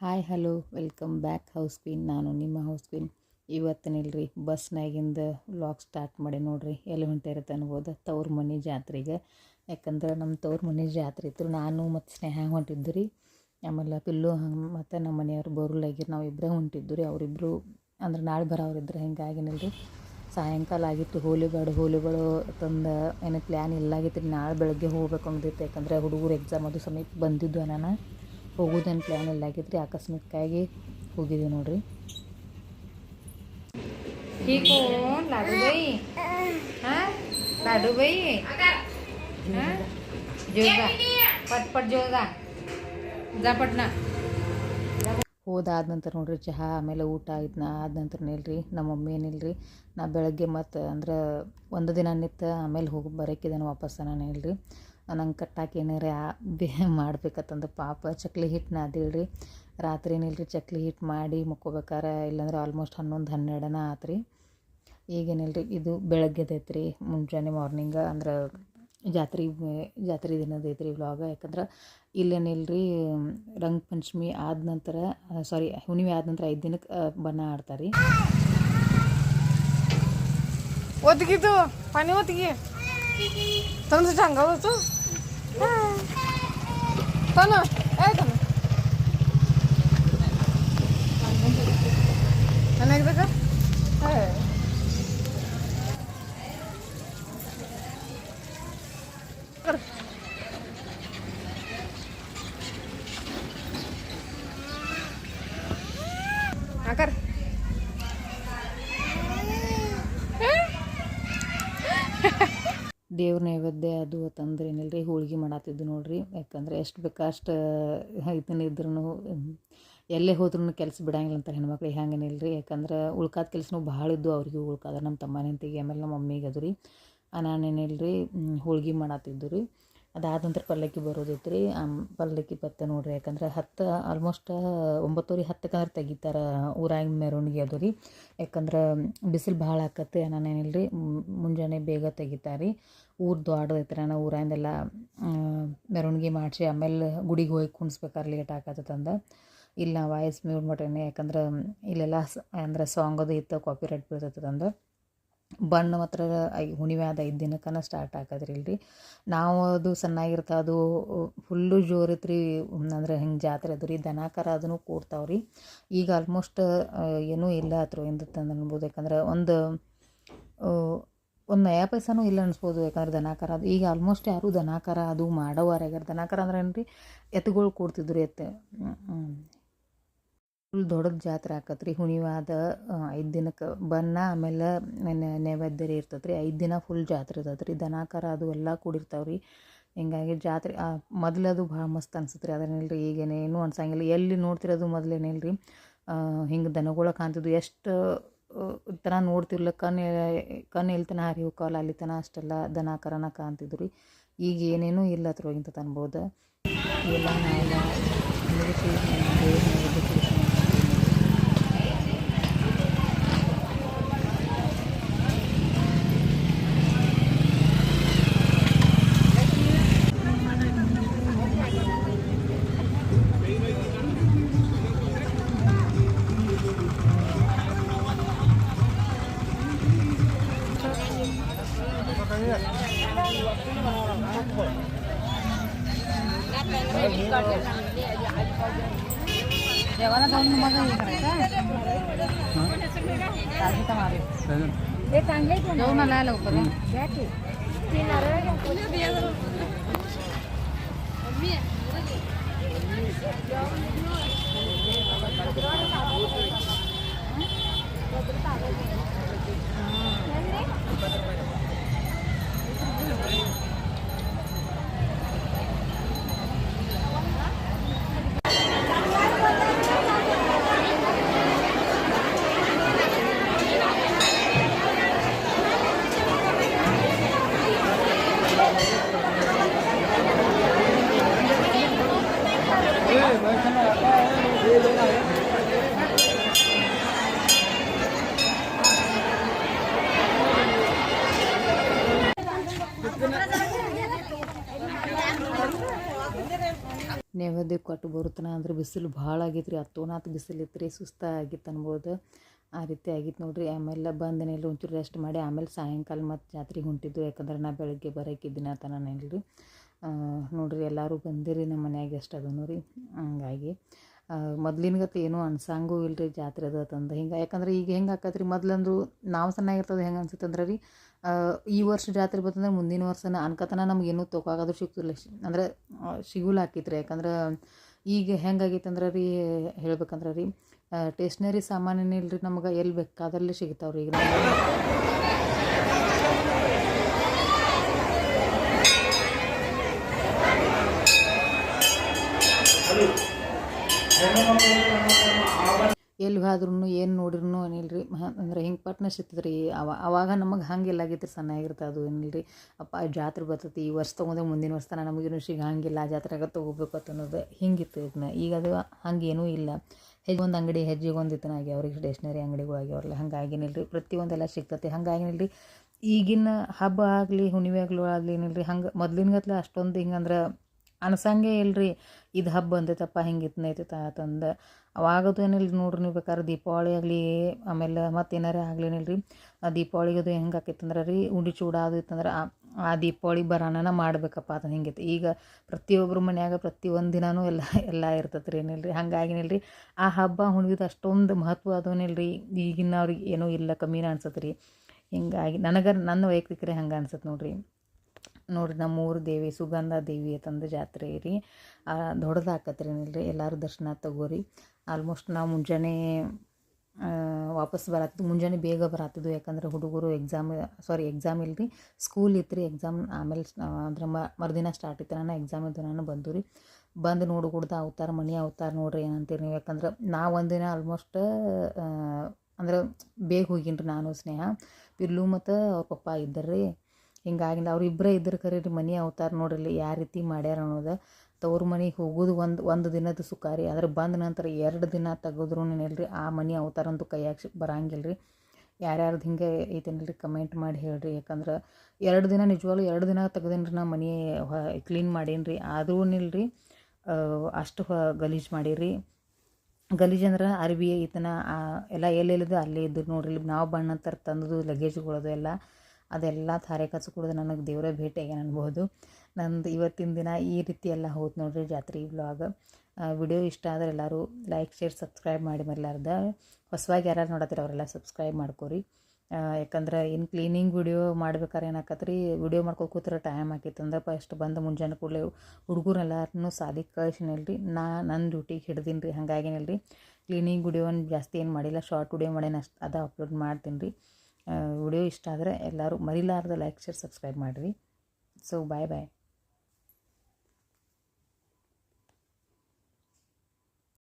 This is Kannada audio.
Hi hello welcome back house queen. ನಾನು ನಿಮ್ಮ ಹೌಸ್ ಕ್ವೀನ್. ಇವತ್ತಿನಿಲ್ರಿ ಬಸ್ನಾಗಿಂದ ವ್ಲಾಗ್ ಸ್ಟಾರ್ಟ್ ಮಾಡಿ ನೋಡ್ರಿ. ಎಲ್ಲಿ ಹೊಂಟಿರುತ್ತೆ ಅನ್ಬೋದು, ತವ್ರ ಮನೆ ಜಾತ್ರೆಗೆ. ಯಾಕಂದ್ರೆ ನಮ್ಮ ತವ್ರ ಮನೆ ಜಾತ್ರೆ ಇತ್ತು. ನಾನು ಮತ್ತು ಸ್ನೇಹ ಹೊಂಟಿದ್ದು ರೀ. ಆಮೇಲೆ ಪಿಲ್ಲು ಮತ್ತು ನಮ್ಮ ಮನೆಯವ್ರು ಬೋರ್ಲಾಗಿರು ನಾವಿಬ್ಬರೇ ಹೊಂಟಿದ್ದು ರೀ. ಅವರಿಬ್ಬರು ಅಂದ್ರೆ ನಾಳೆ ಬರೋರಿದ್ರೆ ಹಿಂಗಾಗಿನಿಲ್ರಿ. ಸಾಯಂಕಾಲ ಆಗಿತ್ತು. ಹೋಲಿಬೇಡು ತಂದು ಏನೋ ಪ್ಲ್ಯಾನ್ ಇಲ್ಲಾಗಿತ್ತು ರೀ. ನಾಳೆ ಬೆಳಗ್ಗೆ ಹೋಗ್ಬೇಕು ಅಂದಿತ್ತು. ಯಾಕಂದರೆ ಹುಡುಗರು ಎಕ್ಸಾಮ್ ಅದು ಸಮೀಪ ಬಂದಿದ್ದು ನಾನು ಹೋಗೋದೇನು ಪ್ಲ್ಯಾನ್ ಇಲ್ಲಾಗಿತ್ತು ರೀ. ಆಕಸ್ಮಿಕವಾಗಿ ಹೋಗಿದ್ದೀವಿ ನೋಡ್ರಿ. ठीक हो लाडू भाई, हाँ लाडू भाई, हाँ जोगा पट जोगा जा पटना. ಹೋದಾದ ನಂತರ ನೋಡ್ರಿ ಚಹಾ ಆಮೇಲೆ ಊಟ ಆಯ್ತು. ಆದ ನಂತರ ನಿಲ್ರಿ ನಮ್ಮ ಮಮ್ಮಿ ಏನಿಲ್ರಿ, ನಾ ಬೆಳಗ್ಗೆ ಮತ್ತು ಅಂದ್ರೆ ಒಂದು ದಿನ ನಿಂತು ಆಮೇಲೆ ಹೋಗಿ ಬರೋಕ್ಕಿದ್ದಾನೆ ವಾಪಸ್ ನಾನು ಇಲ್ರಿ. ನಂಗೆ ಕಟ್ಟಾಕಿ ಏನಾರ ಮಾಡ್ಬೇಕತ್ತಂದು ಪಾಪ ಚಕ್ಲಿ ಹಿಟ್ಟು ನಾದಿಲ್ರಿ. ರಾತ್ರಿ ಏನಿಲ್ರಿ ಚಕ್ಲಿ ಹಿಟ್ಟು ಮಾಡಿ ಮುಕ್ಕೋಬೇಕಾರೆ ಇಲ್ಲಾಂದ್ರೆ ಆಲ್ಮೋಸ್ಟ್ 11-12 ಆತು ರೀ. ಈಗೇನಿಲ್ರಿ ಇದು ಬೆಳಗ್ಗೆದೈತೆ ರೀ, ಮುಂಜಾನೆ ಮಾರ್ನಿಂಗ ಅಂದ್ರೆ ಜಾತ್ರೆ ದಿನದೈತೆ ರೀ ವ್ಲಾಗ. ಯಾಕಂದ್ರೆ ಇಲ್ಲೇನಿಲ್ರಿ ರಂಗ ಪಂಚಮಿ ಆದ ನಂತರ ಹುಣ್ಣಿಮೆ ಆದ ನಂತರ 5 ದಿನಕ್ಕೆ ಬಣ್ಣ ಆಡ್ತಾರೆ ರೀ. ಒದಗಿದ್ದು ಪಾನಿ ಒದಗಿ ತಂದು ಚಂಗ ಹೋತು ತನ ಆಯ್ತು ನನಗೆ ಆಕರ್ ದೇವ್ರ ನೈವೇದ್ಯ ಅದು ತಂದ್ರೆ ಏನಿಲ್ರಿ ಹೋಳ್ಗೆ ಮಾಡತ್ತಿದ್ದು ನೋಡ್ರಿ. ಯಾಕಂದ್ರೆ ಎಷ್ಟು ಬೇಕು ಅಷ್ಟು ಇದನ್ನ ಇದ್ರೂ ಎಲ್ಲೇ ಹೋದ್ರೂ ಕೆಲಸ ಬಿಡಂಗಿಲ್ಲ ಅಂತಾರೆ ಹೆಣ್ಮಕ್ಳಿಗೆ. ಹಂಗೇನಿಲ್ರಿ. ಯಾಕಂದ್ರೆ ಉಳ್ಕಾದ ಕೆಲಸನೂ ಭಾಳ ಇದ್ದು ಅವ್ರಿಗೆ ಉಳ್ಕಾದ ನಮ್ಮ ತಮ್ಮನಿಂತಿಗೆ ಆಮೇಲೆ ನಮ್ಮ ಮಮ್ಮಿಗೆ ಅದು ರೀ. ನಾನೇನಿಲ್ರಿ ಹೋಳ್ಗೆ ಮಾಡತ್ತಿದ್ದು ರೀ. ಅದಾದ ನಂತರ ಪಲ್ಲಕ್ಕಿ ಬರೋದೈತೆ ರೀ. ಪಲ್ಲಕ್ಕಿ ಪತ್ತೆ ನೋಡ್ರಿ. ಯಾಕಂದ್ರೆ ಆಲ್ಮೋಸ್ಟ್ 9:10 ತೆಗಿತಾರೆ ಊರಾಗಿನ ಮೆರವಣಿಗೆ ಅದು ರೀ. ಯಾಕಂದ್ರೆ ಬಿಸಿಲು ಭಾಳ ಆಕತ್ತೆ. ನಾನೇನಿಲ್ರಿ ಮುಂಜಾನೆ ಬೇಗ ತೆಗಿತಾರೆ ರೀ. ಊರು ದೊಡ್ಡದೈತೆ ರೀ. ನಾವು ಊರಿಂದೆಲ್ಲ ಮೆರವಣಿಗೆ ಮಾಡಿಸಿ ಆಮೇಲೆ ಗುಡಿಗೆ ಹೋಗಿ ಕುಣಿಸ್ಬೇಕಾದ್ರೆ ಲೇಟ್ ಆಕತ್ತಂದು ಇಲ್ಲ ವಾಯ್ಸ್ ಮ್ಯೂಟ್ ಮಾಡ್ರೇನೆ. ಯಾಕಂದ್ರೆ ಇಲ್ಲೆಲ್ಲ ಅಂದ್ರೆ ಸಾಂಗ್ ಅದು ಇತ್ತು, ಕಾಪಿ ರೈಟ್ ಬೀಳ್ತೈತಂದು. ಬಣ್ಣ ಮಾತ್ರ ಹುಣ್ಣಿಮೆ ಆದ 5 ದಿನಕ್ಕನ ಸ್ಟಾರ್ಟ್ ಆಕದ್ರಿ ಇಲ್ರಿ. ನಾವು ಅದು ಸಣ್ಣಾಗಿರ್ತ ಅದು ಫುಲ್ಲು ಜೋರಿತ್ತು ರೀ. ಅಂದ್ರೆ ಹಿಂಗೆ ಜಾತ್ರೆ ಅದು ರೀ. ದನ ಕರ ಅದನ್ನು ಕೂಡ್ತಾವ್ರಿ. ಈಗ ಆಲ್ಮೋಸ್ಟ್ ಏನೂ ಇಲ್ಲ ಹತ್ರ ತಂದು ಅನ್ಬೋದು. ಯಾಕಂದ್ರೆ ಒಂದು ನಯಾ ಪೈಸಾನೂ ಇಲ್ಲ ಅನಿಸ್ಬೋದು. ಯಾಕಂದ್ರೆ ದನ ಕರ ಅದು ಈಗ ಆಲ್ಮೋಸ್ಟ್ ಯಾರೂ ದನ ಕರ ಅದು ಮಾಡೋವಾರ್ಯಾಗ್ಯಾರ. ದನ ಕರ ಅಂದ್ರೆ ಏನು ರೀ, ಎತ್ತುಗಳು ಕೂಡ್ತಿದ್ರು. ಫುಲ್ ದೊಡ್ಡದು ಜಾತ್ರೆ ಆಕತ್ತೆ ರೀ. ಹುಣ್ಣಿಮೆ ಆದ 5 ದಿನಕ್ಕೆ ಬಣ್ಣ ಆಮೇಲೆ ನೈವೇದ್ಯ ರೀ ಇರ್ತದೆ ರೀ. 5 ದಿನ ಫುಲ್ ಜಾತ್ರೆ ಇರ್ತದೆ ರೀ. ದನ ಕರ ಅದು ಎಲ್ಲ ಕೂಡಿರ್ತಾವೆ ರೀ. ಹಿಂಗಾಗಿ ಜಾತ್ರೆ ಮೊದಲದು ಭಾಳ ಮಸ್ತ್ ಅನ್ಸುತ್ತೆ ರೀ. ಅದೇನಿಲ್ಲ ರೀ ಈಗೇನೇನು ಅನ್ಸಂಗಿಲ್ಲ. ಎಲ್ಲಿ ನೋಡ್ತಿರೋದು ಮೊದಲೇನಿಲ್ಲ ರೀ ಹಿಂಗೆ ದನಗಳ ಕಾಣ್ತಿದ್ವು. ಎಷ್ಟು ತನ ನೋಡ್ತಿರ್ಲಿಲ್ಲ ಕಣ್ಣು ಎಲ್ತನ ಹರಿವು ಕಾಲ ಅಲ್ಲಿ ತನ ಅಷ್ಟೆಲ್ಲ ದನ ಕರನ ಕಾಣ್ತಿದ್ವು ರೀ. ಈಗ ಏನೇನೂ ಇಲ್ಲ ಹತ್ರ ಇಂತ ಅನ್ಬೋದು. ಎಲ್ಲ देवाला जाऊन मग हे करायचं जाऊन आला लवकर ನಿದ್ದೆ ಕೊಟ್ಟು ಬರುತ್ತಾನ ಅಂದ್ರೆ ಬಿಸಿಲು ಭಾಳ ಆಗೈತೆ ರೀ, ಹತ್ತೋನಾತು ಬಿಸಿಲು ಇತ್ತು ರೀ, ಸುಸ್ತಾಗಿತ್ತು ಅನ್ಬೋದು. ಆ ರೀತಿ ಆಗಿತ್ತು ನೋಡಿರಿ. ಆಮೇಲೆ ಬಂದನೇಲಿ ಒಂಚೂರು ರೆಸ್ಟ್ ಮಾಡಿ ಆಮೇಲೆ ಸಾಯಂಕಾಲ ಮತ್ತು ಜಾತ್ರೆಗೆ ಹೊಂಟಿದ್ದು. ಯಾಕಂದ್ರೆ ನಾ ಬೆಳಗ್ಗೆ ಬರೋಕ್ಕಿದ್ದಿನ ತನನೇಲಿ ನೋಡಿರಿ ಎಲ್ಲರೂ ಬಂದಿರಿ ನಮ್ಮ ಮನ್ಯಾಗ ಎಷ್ಟು ಅದನ್ನು ರೀ. ಹಂಗಾಗಿ ಮೊದ್ಲಿನಗತ್ತೆ ಏನೂ ಅನ್ಸಂಗೂ ಇಲ್ಲ ರೀ ಜಾತ್ರೆ ಅದು ತಂದು ಹಿಂಗೆ. ಯಾಕಂದ್ರೆ ಈಗ ಹೆಂಗೆ ಆಕತ್ರಿ, ಮೊದ್ಲಂದು ನಾವು ಸಣ್ಣಾಗಿರ್ತದೆ ಹೆಂಗೆ ಅನ್ಸುತ್ತಂದ್ರೆ ರೀ, ಈ ವರ್ಷ ಜಾತ್ರೆ ಬಂತಂದ್ರೆ ಮುಂದಿನ ವರ್ಷನ ಅನ್ಕತನ ನಮಗೇನು ತೊಗೊಳೋದು ಸಿಗ್ತಿಲ್ಲ, ಅಂದರೆ ಸಿಗುಲ್ಲ ಹಾಕಿತ್ರಿ. ಯಾಕಂದ್ರೆ ಈಗ ಹೆಂಗಾಗೈತೆ ಅಂದ್ರೆ ರೀ, ಹೇಳ್ಬೇಕಂದ್ರೆ ರೀ, ಟೇಷ್ನರಿ ಸಾಮಾನೇನು ಇಲ್ಲ ರೀ, ನಮ್ಗೆ ಎಲ್ಲಿ ಬೇಕಾದಲ್ಲಿ ಸಿಗ್ತಾವೆ ರೀ ಈಗ. ಎಲ್ಲಿ ಹೋದ್ರೂ ಏನು ನೋಡಿರೂ ಏನಿಲ್ಲ ರೀ, ಅಂದ್ರೆ ಹಿಂಗೆ ಪಟ್ನ ಸಿಗ್ತದೆ ರೀ. ಅವಾಗ ನಮಗೆ ಹಂಗೆಲ್ಲ ಆಗೈತೆ ರೀ, ಸಣ್ಣಾಗಿರುತ್ತೆ ಅದು ಏನಿಲ್ಲ ರೀ. ಅಪ್ಪ ಜಾತ್ರೆ ಬರ್ತೈತಿ, ಈ ವರ್ಷ ತೊಗೊಂಡೆ ಮುಂದಿನ ವರ್ಷ ತನಕ ನಮಗೇನು ಸಿಗಂಗಿಲ್ಲ, ಜಾತ್ರೆಗೆ ತೊಗೋಬೇಕು ಅಂತ ಅನ್ನೋದು ಹಿಂಗಿತ್ತು ಇದನ್ನ. ಈಗ ಅದು ಹಂಗೇನೂ ಇಲ್ಲ. ಒಂದು ಅಂಗಡಿ ಹೆಜ್ಜೆಗೊಂದು ಇತ್ತನ ಆಗ್ಯಾವ ಅವ್ರಿಗೆ, ಸ್ಟೇಷ್ನರಿ ಅಂಗಡಿಗಳು ಆಗ್ಯಾವ್ರಲ್ಲ, ಹಂಗಾಗಿನಿಲ್ಲ ರೀ, ಪ್ರತಿಯೊಂದೆಲ್ಲ ಸಿಗ್ತೈತಿ. ಹಂಗಾಗಿನಿಲ್ಲ ರೀ, ಈಗಿನ ಹಬ್ಬ ಆಗಲಿ ಹುಣ್ಣಿಮೆಗಳು ಆಗಲಿ ಏನಿಲ್ಲ ರೀ, ಹಂಗೆ ಮೊದ್ಲಿನಗತ್ಲೆ ಅಷ್ಟೊಂದು ಹಿಂಗಂದ್ರೆ ಅನ್ಸಂಗೆ ಇಲ್ಲ ರೀ. ಇದು ಹಬ್ಬ ಬಂದೈತಪ್ಪ ಹಿಂಗೆ ಇತ್ತನೈತೈತ ಅಂತಂದು. ಅವಾಗದು ಏನಿಲ್ಲ ನೋಡ್ರಿ, ನೀವು ಬೇಕಾದ್ರೆ ದೀಪಾವಳಿ ಆಗಲಿ ಆಮೇಲೆ ಮತ್ತು ಏನಾರೇ ಆಗಲೇನಿಲ್ಲ ರೀ, ಆ ದೀಪಾವಳಿಗದು ಹೆಂಗೆ ಆಕೈತಂದ್ರೆ ರೀ, ಉಂಡೆ ಚೂಡ ಅದು ಇತ್ತಂದ್ರೆ ಆ ದೀಪಾವಳಿ ಬರೋಣ ಮಾಡಬೇಕಪ್ಪ ಅದು ಹಿಂಗೈತಿ. ಈಗ ಪ್ರತಿಯೊಬ್ಬರು ಮನ್ಯಾಗ ಪ್ರತಿಯೊಂದು ದಿನವೂ ಎಲ್ಲ ಇರ್ತೈತೆ ರೀ, ಏನಿಲ್ಲ ರೀ. ಹಂಗಾಗಿನಿಲ್ಲ ರೀ, ಆ ಹಬ್ಬ ಹುಣ್ಣಿಮೆದು ಅಷ್ಟೊಂದು ಮಹತ್ವ ಅದೋನಿಲ್ಲ ರೀ. ಈಗಿನ ಅವ್ರಿಗೆ ಏನೂ ಇಲ್ಲ, ಕಮ್ಮಿನ ಅನ್ಸತ್ತೆ ರೀ. ಹಿಂಗಾಗಿ ನನ್ನ ವೈಯಕ್ತಿಕರೇ ಹಂಗೆ ಅನ್ಸತ್ತೆ ನೋಡಿರಿ. ನಮ್ಮ ಊರು ದೇವಿ ಸುಗಂಧ ದೇವಿ ಅಂತಂದು ಜಾತ್ರೆ ರೀ, ದೊಡ್ಡದು ಆಕತ್ರಿ ಏನಿಲ್ಲ ರೀ. ಎಲ್ಲರೂ ದರ್ಶನ ತಗೋರಿ. ಆಲ್ಮೋಸ್ಟ್ ನಾವು ಮುಂಜಾನೆ ವಾಪಸ್ ಮುಂಜಾನೆ ಬೇಗ ಬರತ್ತಿದ್ದು. ಯಾಕಂದ್ರೆ ಹುಡುಗರು ಎಕ್ಸಾಮ್ ಇಲ್ಲ ರೀ, ಸ್ಕೂಲ್ ಇತ್ತು ರೀ. ಎಕ್ಸಾಮ್ ಆಮೇಲೆ ಅಂದ್ರೆ ಮರುದಿನ ಸ್ಟಾರ್ಟ್ ಇತ್ತು, ನಾನು ಎಕ್ಸಾಮ್ ಇದ್ದು ನಾನು ಬಂದು ರೀ. ಬಂದು ನೋಡ್ಕೊಡ್ದು ಅವತಾರ ಮನೆ ಅವತಾರ ನೋಡ್ರಿ ಏನಂತೀರಿ ನೀವು. ಯಾಕಂದ್ರೆ ನಾವು ಒಂದಿನ ಆಲ್ಮೋಸ್ಟ್ ಅಂದ್ರೆ ಬೇಗ ಹೋಗೀನಿ ರೀ, ನಾನು ಸ್ನೇಹ ಪಿಲ್ಲು ಮತ್ತು ಅವ್ರ ಪಪ್ಪ ಇದ್ದರ್ರಿ. ಹಿಂಗಾಗಿ ಅವ್ರಿಬ್ಬರೇ ಇದ್ರ ಕರೆ ರೀ, ಮನೆ ಅವತಾರ ನೋಡ್ರಿ ಯಾವ ರೀತಿ ಮಾಡ್ಯಾರ ಅನ್ನೋದು. ತವ್ರ ಮನೆಗೆ ಹೋಗೋದು ಒಂದು ದಿನದ ಸುಖ ರೀ, ಆದ್ರೆ ಬಂದ ನಂತರ 2 ದಿನ ತೆಗೆದ್ರೂ ಏನಿಲ್ಲ ಆ ಮನೆ ಅವತಾರ ಅಂತೂ ಕೈಯಾಗ ಬರಂಗಿಲ್ಲ ರೀ. ಯಾರ್ಯಾರ್ದು ಹಿಂಗೆ ಐತೇನಿಲ್ಲ ರೀ ಕಮೆಂಟ್ ಮಾಡಿ ಹೇಳ್ರಿ. ಯಾಕಂದ್ರೆ 2 ದಿನ ನಿಜವಾಗ್ಲೂ 2 ದಿನ ತೆಗ್ದೇನಿ ರೀ ನಾ ಮನೆ ಕ್ಲೀನ್ ಮಾಡೀನಿ ರೀ. ಆದ್ರೂ ಇಲ್ರಿ ಅಷ್ಟು ಗಲೀಜು ಮಾಡೀರಿ. ಗಲೀಜು ಅಂದ್ರೆ ಅರ್ಬಿ ಈತನ ಎಲ್ಲ ಎಲ್ಲೆಲ್ಲಿದ್ದು ಅಲ್ಲೇ ಇದ್ದು ನೋಡ್ರಿ. ನಾವು ಬಣ್ಣ ತಂದದು ಲಗೇಜ್ಗಳದು ಅದೆಲ್ಲ ತಾರೆ ಕಚ್ಚು ಕುಡಿದು ನನಗೆ ದೇವರೇ ಭೇಟಿಯಾಗ್ಯಾನ ಅನ್ಬೋದು. ನಂದು ಇವತ್ತಿನ ದಿನ ಈ ರೀತಿ ಎಲ್ಲ ಹೋಯ್ತು ನೋಡ್ರಿ ಜಾತ್ರೆ ವ್ಲಾಗ್. ವಿಡಿಯೋ ಇಷ್ಟ ಆದರೆ ಎಲ್ಲರೂ ಲೈಕ್ ಶೇರ್ ಸಬ್ಸ್ಕ್ರೈಬ್ ಮಾಡಿ ಮರಿಲಾರ್ದ. ಹೊಸವಾಗಿ ಯಾರು ನೋಡತ್ತೀರ ಅವರೆಲ್ಲ ಸಬ್ಸ್ಕ್ರೈಬ್ ಮಾಡ್ಕೊರಿ. ಯಾಕಂದ್ರೆ ಇನ್ನು ಕ್ಲೀನಿಂಗ್ ವಿಡಿಯೋ ಮಾಡ್ಬೇಕಾರೆ ಏನಾಕತ್ರಿ, ವಿಡಿಯೋ ಮಾಡ್ಕೊಂಡು ಕೂತ್ರೆ ಟೈಮ್ ಆಕೈತೆ ಅಂದ್ರೆ ಫಸ್ಟ್ ಬಂದು ಮುಂಜಾನೆ ಕೂಡಲೇ ಹುಡುಗರೆಲ್ಲರೂ ಸಾಲಿಗೆ ಕಳಿಸಿನಿಲ್ಲ ರೀ. ನನ್ನ ಡ್ಯೂಟಿಗೆ ಹಿಡ್ದೀನಿ ರೀ. ಹಾಗಾಗೇನಿಲ್ಲ ರೀ, ಕ್ಲೀನಿಂಗ್ ವಿಡಿಯೋನ ಜಾಸ್ತಿ ಏನು ಮಾಡಿಲ್ಲ, ಶಾರ್ಟ್ ವಿಡಿಯೋ ಮಾಡೇನು ಅಷ್ಟು ಅದು ಅಪ್ಲೋಡ್ ಮಾಡ್ತೀನಿ ರೀ. ವಿಡಿಯೋ ಇಷ್ಟ ಆದರೆ ಎಲ್ಲರೂ ಮರಿಲಾರ್ದ ಲೈಕ್ ಶೇರ್ ಸಬ್ಸ್ಕ್ರೈಬ್ ಮಾಡಿರಿ. ಸೊ ಬಾಯ್.